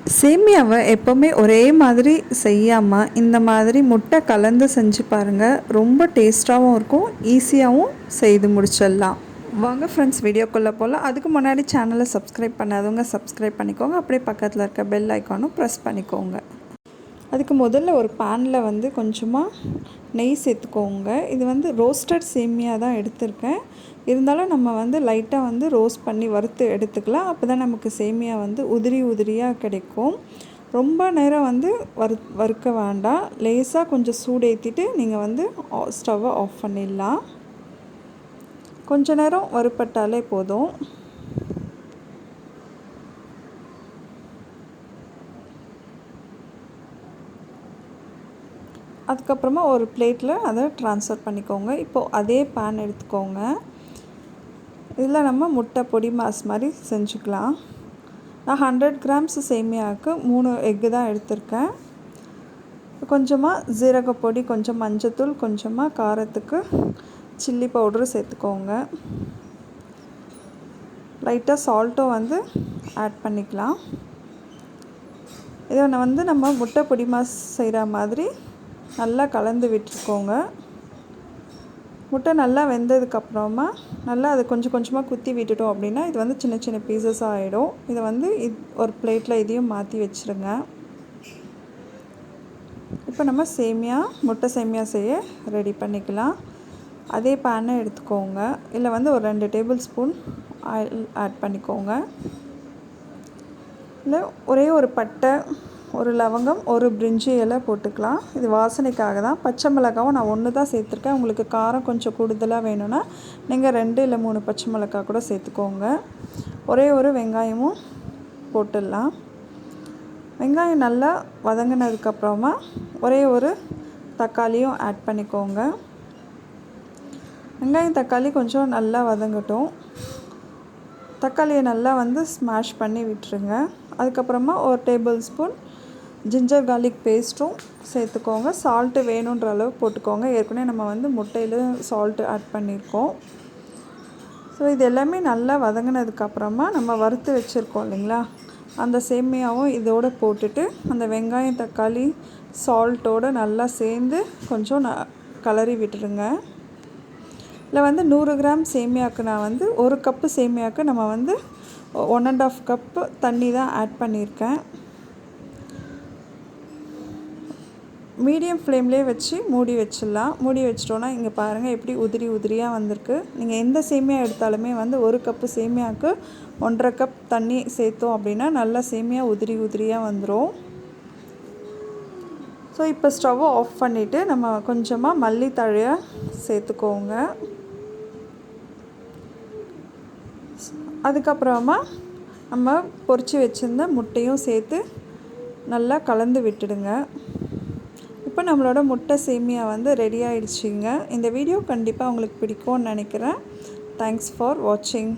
சேமியாவை எப்போவுமே ஒரே மாதிரி செய்யாமல் இந்த மாதிரி முட்டை கலந்து செஞ்சு பாருங்கள். ரொம்ப டேஸ்ட்டாகவும் இருக்கும், ஈஸியாகவும் செய்து முடிச்சிடலாம். வாங்க ஃப்ரெண்ட்ஸ், வீடியோக்குள்ளே போகலாம். அதுக்கு முன்னாடி சேனலை சப்ஸ்கிரைப் பண்ணாதவங்க சப்ஸ்கிரைப் பண்ணிக்கோங்க. அப்படியே பக்கத்தில் இருக்க பெல் ஐக்கானும் ப்ரெஸ் பண்ணிக்கோங்க. அதுக்கு முதல்ல ஒரு பேனில் வந்து கொஞ்சமாக நெய் சேர்த்துக்கோங்க. இது வந்து ரோஸ்டட் சேமியா தான் எடுத்திருக்கேன். இருந்தாலும் நம்ம வந்து லைட்டாக வந்து ரோஸ்ட் பண்ணி வறுத்து எடுத்துக்கலாம். அப்போ தான் நமக்கு சேமியா வந்து உதிரி உதிரியாக கிடைக்கும். ரொம்ப நேரம் வந்து வறுக்க வேண்டாம். லேசாக கொஞ்சம் சூடு ஏற்றிட்டு நீங்கள் வந்து ஸ்டவ்வை ஆஃப் பண்ணிடலாம். கொஞ்ச நேரம் வறுப்பட்டாலே போதும். அதுக்கப்புறமா ஒரு பிளேட்டில் அதை ட்ரான்ஸ்ஃபர் பண்ணிக்கோங்க. இப்போது அதே பேன் எடுத்துக்கோங்க. இதில் நம்ம முட்டை பொடி மாஸ் மாதிரி செஞ்சுக்கலாம். நான் 100 கிராம்ஸ் சேமியாவுக்கு 3 எக்கு தான் எடுத்திருக்கேன். கொஞ்சமாக ஜீரகப்பொடி, கொஞ்சம் மஞ்சத்தூள், கொஞ்சமாக காரத்துக்கு சில்லி பவுட்ரு சேர்த்துக்கோங்க. லைட்டாக சால்ட்டும் வந்து ஆட் பண்ணிக்கலாம். இதை வந்து நம்ம முட்டை பொடி மாஸ் செய்கிற மாதிரி நல்லா கலந்து விட்டுருக்கோங்க. முட்டை நல்லா வெந்ததுக்கப்புறமா நல்லா அது கொஞ்சம் கொஞ்சமாக குத்தி விட்டுட்டோம் அப்படின்னா இது வந்து சின்ன சின்ன பீசஸாக ஆகிடும். இதை வந்து ஒரு பிளேட்டில் இதையும் மாற்றி வச்சுருங்க. இப்போ நம்ம முட்டை சேமியா செய்ய ரெடி பண்ணிக்கலாம். அதே பேனை எடுத்துக்கோங்க. இல்லை வந்து ஒரு 2 டேபிள் ஸ்பூன் ஆயில் ஆட் பண்ணிக்கோங்க. இல்லை ஒரே ஒரு பட்டை, ஒரு லவங்கம், ஒரு பிரிஞ்சி இலை போட்டுக்கலாம். இது வாசனைக்காக தான். பச்சை மிளகாவும் நான் 1 தான் சேர்த்துருக்கேன். உங்களுக்கு காரம் கொஞ்சம் கூடுதலாக வேணும்னா நீங்கள் 2 இல்லை 3 பச்சை மிளகாய் கூட சேர்த்துக்கோங்க. ஒரே ஒரு வெங்காயமும் போட்டுடலாம். வெங்காயம் நல்லா வதங்கினதுக்கப்புறமா ஒரே ஒரு தக்காளியும் ஆட் பண்ணிக்கோங்க. வெங்காயம் தக்காளி கொஞ்சம் நல்லா வதங்கட்டும். தக்காளியை நல்லா வந்து ஸ்மாஷ் பண்ணி விட்டுருங்க. அதுக்கப்புறமா ஒரு டேபிள் ஸ்பூன் ஜிஞ்சர் கார்லிக் பேஸ்ட்டும் சேர்த்துக்கோங்க. சால்ட்டு வேணுன்ற அளவு போட்டுக்கோங்க. ஏற்கனவே நம்ம வந்து முட்டையில் சால்ட்டு ஆட் பண்ணியிருக்கோம். ஸோ இது எல்லாமே நல்லா வதங்கினதுக்கப்புறமா நம்ம வறுத்து வச்சுருக்கோம் இல்லைங்களா, அந்த சேமியாவும் இதோடு போட்டுட்டு அந்த வெங்காயம் தக்காளி சால்ட்டோடு நல்லா சேர்ந்து கொஞ்சம் கலரி விட்டுருங்க. இல்லை வந்து 100 கிராம் சேமியாவுக்கு நான் வந்து 1 கப்பு சேமியாவுக்கு நம்ம வந்து 1½ கப்பு தண்ணி தான் ஆட் பண்ணியிருக்கேன். மீடியம் ஃப்ளேம்லேயே வச்சு மூடி வச்சிடலாம். மூடி வச்சிட்டோன்னா இங்கே பாருங்கள் எப்படி உதிரி உதிரியாக வந்திருக்கு. நீங்கள் எந்த சேமியா எடுத்தாலுமே வந்து 1 கப்பு சேமியாவுக்கு 1½ கப் தண்ணி சேர்த்தோம் அப்படின்னா நல்லா சேமியா உதிரி உதிரியாக வந்துடும். ஸோ இப்போ ஸ்டவ்வை ஆஃப் பண்ணிவிட்டு நம்ம கொஞ்சமாக மல்லித்தழையை சேர்த்துக்கோங்க. அதுக்கப்புறமா நம்ம பொரித்து வச்சுருந்த முட்டையும் சேர்த்து நல்லா கலந்து விட்டுடுங்க. இப்போ நம்மளோட முட்டை சேமியா வந்து ரெடி ஆகிடுச்சிங்க. இந்த வீடியோ கண்டிப்பாக உங்களுக்கு பிடிக்கும்னு நினைக்கிறேன். தேங்க்ஸ் ஃபார் வாட்சிங்.